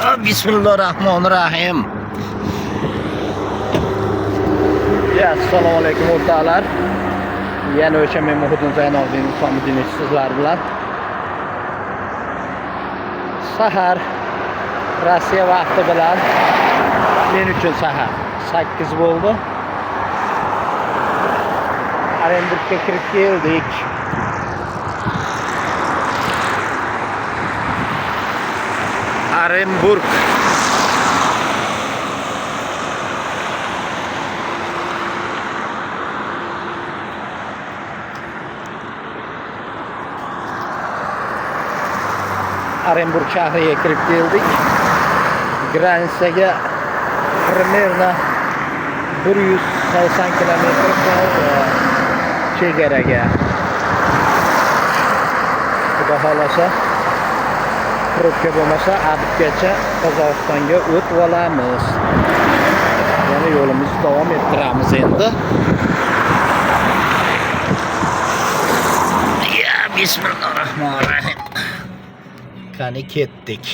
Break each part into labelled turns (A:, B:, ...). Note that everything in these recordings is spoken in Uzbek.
A: Ya Bismillahirrahmanirrahim. Ya assalomu alaykum o'rtoqlar. Yana o'sha men Muhiddin Zaynoddin Isomiddin sizlar bilan. Sahar Rossiya vaqti bilan men uchun sahar 8 bo'ldi. Orenburgga kirib keldik. Orenburg. Orenburg shahriga kirib keldik. Granitsaga примерно 180 km chegaraga. Xudo xolasa probka bo'lmasa Abidgacha Qozog'istonga o'tib olamiz. Yana yo'limizni davom ettiramiz endi. Ya Bismillahirrahmanirrahim. Qani ketdik.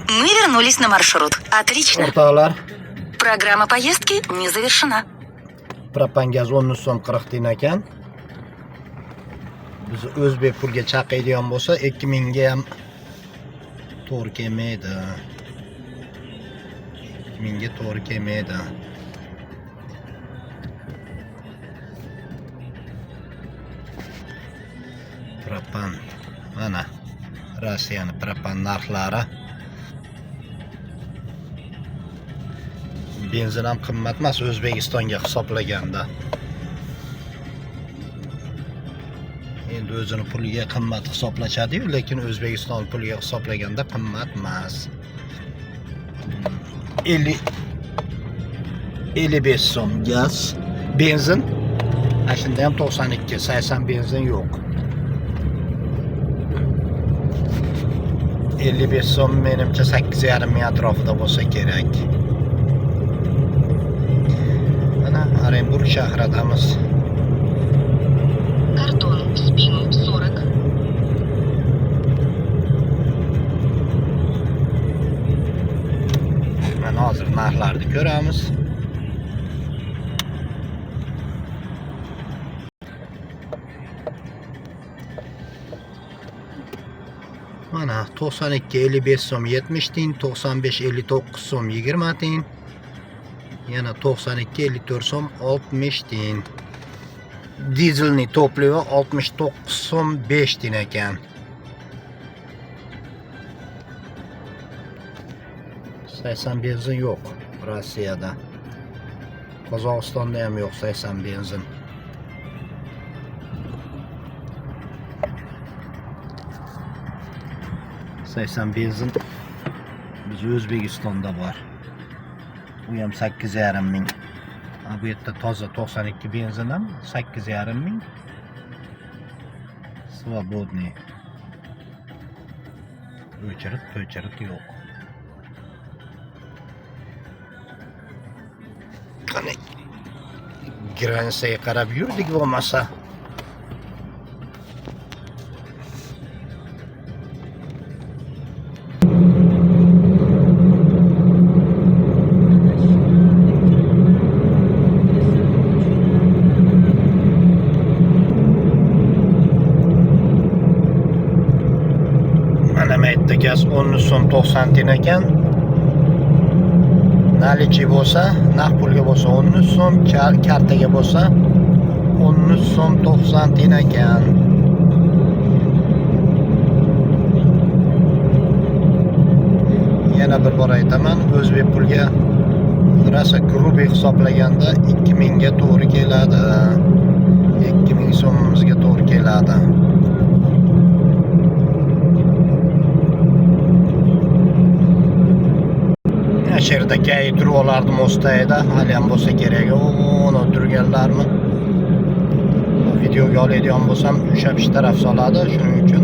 B: Мы вернулись на маршрут. Отлично.
A: O'rtoqlar,
B: Программа поездки не завершена.
A: propan gaz 10 so'm 40 tiyin ekan. Biz o'zbek pulga chaqaydigan bo'lsa 2000 ga ham to'g'ri kelmaydi. 2000 ga to'g'ri kelmaydi. Propan mana Rossiyaning propan narxlari. Benzin ham qimmat emas O'zbekistonga hisoblaganda. Endi o'zini puliga qimmat hisoblashadi-yu, lekin O'zbekiston puliga hisoblaganda qimmat emas. 55 so'm gaz, benzin. Shunda ham 92, 80 benzin yo'q. 55 so'm menimcha 8,5 ming atrofida bo'lsa kerak. Orenburg shahridamiz.
B: Karton в спину 40.
A: Mana hozir narxlarni ko'ramiz. Mana 92 55 so'm 70 tiyin, 95 59 so'm 20 tiyin. Yana 92 54 so'm 60 tiyin. Dizelning to'plivi 69 so'm 5 tiyin ekan. 80 benzin yo'q Rossiyada. Qozog'istonda ham yo'q 80 benzin. Benzin biz O'zbekistonda bor. Bu ham 8,5 ming. Bu yerda toza 92 benzin ham 8,5 ming. Svobodniy. O'chirib yo'q. Qani Granitsaga qarab yurdik bo'lmasa. Mana maytda gaz 10 so'm 90 tiyin ekan. Nalichi bo'lsa, naqd pulga bo'lsa 10 so'm, kartaga bo'lsa 10 so'm 90 tiyin ekan. Yana bir bor aytaman, o'zbek pulga rosa grubiy hisoblaganda 2000 ga to'g'ri keladi. 2000 so'mimizga to'g'ri keladi. Yerda gay turib olardim ostayda, hali ham bo'lsa kerak. Uni turganlarmi? Videoga oladigan bo'lsam, ushlab ish taraf soladi. Shuning uchun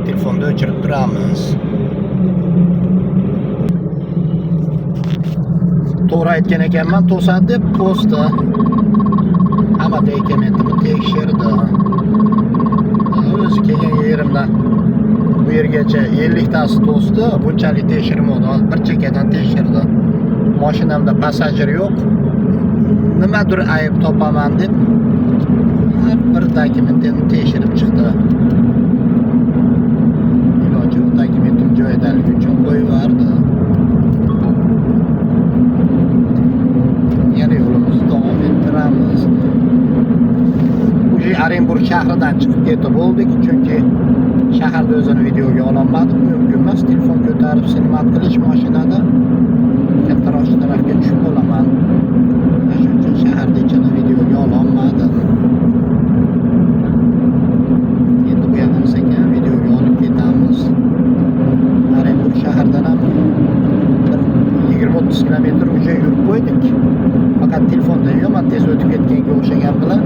A: telefonda o'chirib turamiz. To'g'ri aytgan ekanman, to'sadi deb to'sdi. Hamma dokumentini tekshirdi. O'zi kelgan yerimdan bu yergacha 50 tasi to'sdi. Bunchalik tekshirmadi. Bir chekkadan tekshirdi. Mashinamda passajir yo'q. Nimadir ayb topaman deb har bir dokumentini tekshirib chiqdi. Iloji yo'q, dokumentim joyidaligi uchun qo'yiverdi. Yana yo'limizni davom ettiramiz. Orenburg shahridan chiqib ketib bo'ldik, chunki shaharda o'zini videoga ololmadim. Mumkin emas, telefon ko'tarib sinmat qilish mashinada kattaroq tarafga tushib qolaman. Shuning uchun shaharda ichini videoga ololmadim. Endi bu yerdan sekin videoga olib ketamiz. Orenburg shahardan ham 20-30 kilometr uca yurib qo'ydik. Faqat telefonda yomon tez o'tib ketganga o'xshagan bilan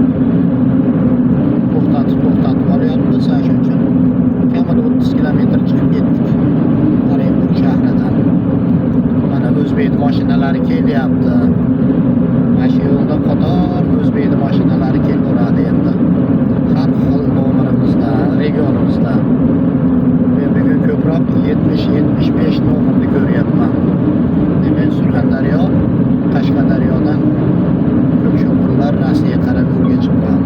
A: to'xtatib olyapmiz. Shuning uchun kamida 30 kilometr chiqib ketdik Orenburg shahridan. Mana o'zbek mashinalari kelyapti. Mana shu yo'lda qator o'zbek mashinalari kelaveradi endi. Har xil nomerimizda, regionimizda. Men bugun ko'proq 70-75 nomerni ko'ryapman. Demak, Surxondaryo, Qashqadaryodan ko'p sho'purlar Rossiya qarab yo'lga chiqqan.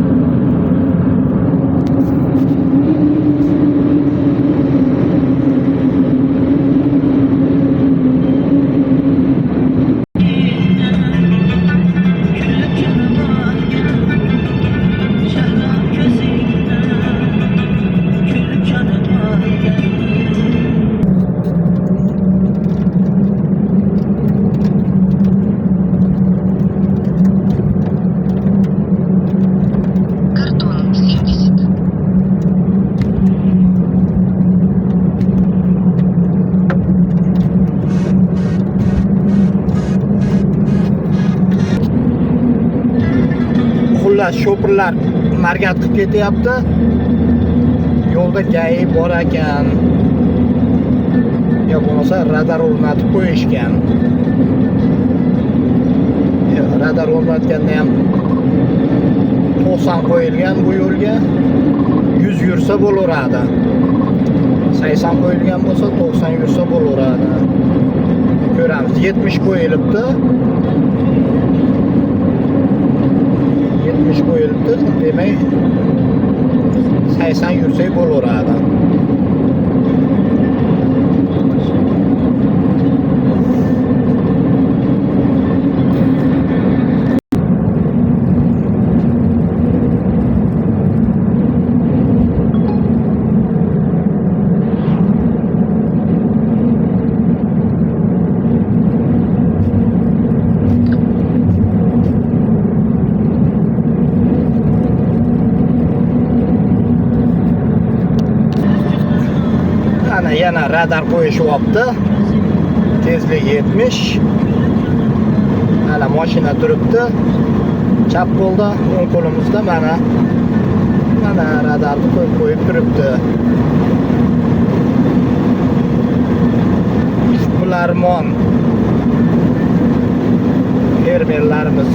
A: Sho'purlar margat qilib ketyapti. Yo'lda gay bor ekan. Yo bo'lmasa radar o'rnatib qo'yishgan. Radar o'rnatganda ham 90 qo'yilgan bu yo'lga 100 yursa bo'laveradi. 80 qo'yilgan bo'lsa 90 yursa bo'laveradi. Ko'ramiz, 70 qo'yilibdi. 70 qo'yilibdi, demak 80 yursak bo'laveradi. Yana radar qo'yishyapti. Tezlik 70. Mana mashina turibdi. Chap qo'lda, o'ng qo'limizda mana radarni qo'yib turibdi. Ishbilarmon fermerlarimiz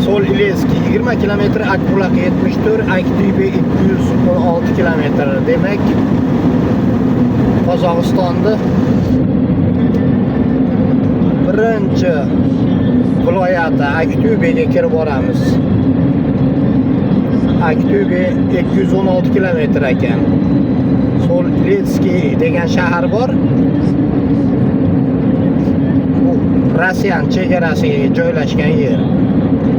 A: Sol Ileski 20 km, Akbulaq 74, Aktyubi 216 km. Demak, Qozog'istonda birinchi viloyati Aktyubiga kirib boramiz. Aktuga 216 kilometr ekan. Soletskiy degan shahar bor. Bu Rossiyan chegarasiga joylashgan yer.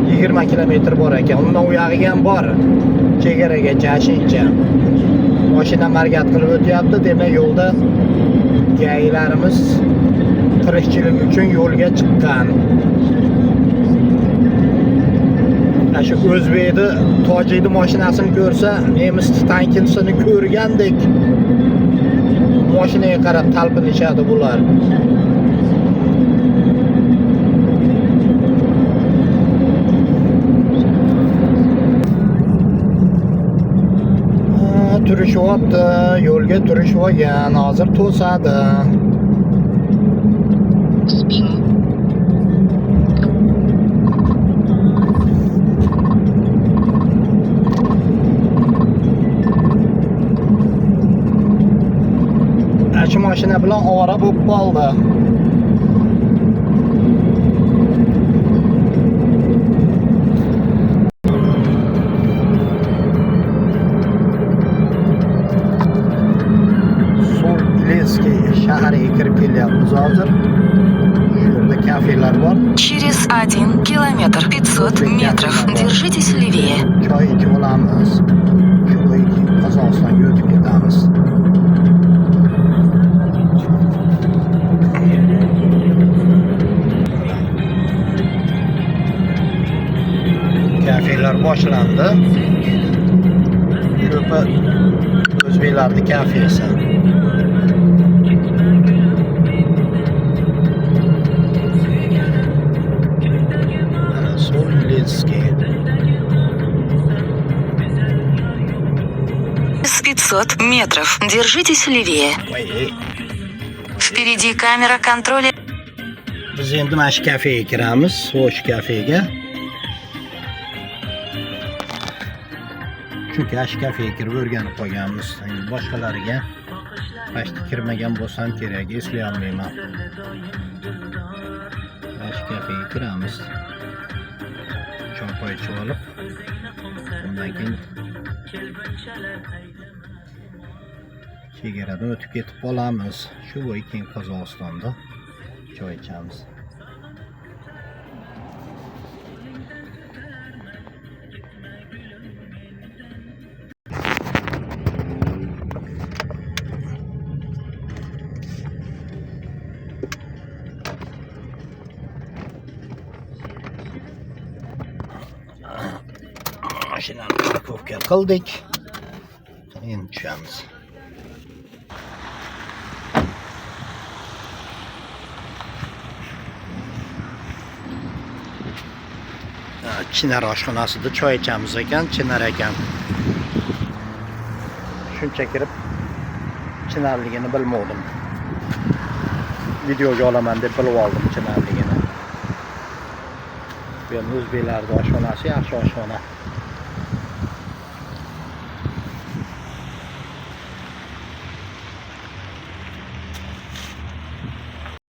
A: 20 kilometr bor ekan. Undan u yog'iga ham bor. Chegaragacha shuncha. Mashina margat qilib o'tyapti, demak yo'lda gaylarimiz tirikchilik uchun yo'lga chiqqan. Shu o'zbekni, tojikni mashinasini ko'rsa, nemis tankisini ko'rgandek mashinaga qarab talpinishadi bular. Turishyapti, yo'lga turishib olgan, hozir to'sadi. Shu mashina bilan ovora bo'lib qoldi. Soletskiy shahriga kirib kelyapmiz hozir. Shu yerda kafelar bor.
B: Через 1 километр 500 метров. Держитесь левее.
A: Choy ichib olamiz. Shu bo'yicha Qozog'istonga o'tib ketamiz. Kafelar boshlandi. Ko'pi o'zbeklarning kafesi. Mana Soletskiy.
B: 500 метров. Держитесь левее. Впереди камера контроля.
A: Biz endi mana shu kafega kiramiz, Soch kafega. Chunki shu kafega kirib o'rganib qolganmiz. Boshqalariga pastga kirmagan bo'lsam kerak, eslay olmayman. Mana shu kafega kiramiz. Choy ichib olib, undan keyin chegaradan o'tib ketib qolamiz. Shu bo'yi keyin Qozog'istonda choy ichamiz. Mashinani parkovka qildik. Endi tushamiz. Chinar oshxonasida choy ichamiz ekan, Chinar ekan. Shuncha kirib Chinarligini bilmadim. Videoga olaman deb bilib oldim Chinarligini. Bu ham o'zbeklarning oshxonasi, yaxshi oshxona.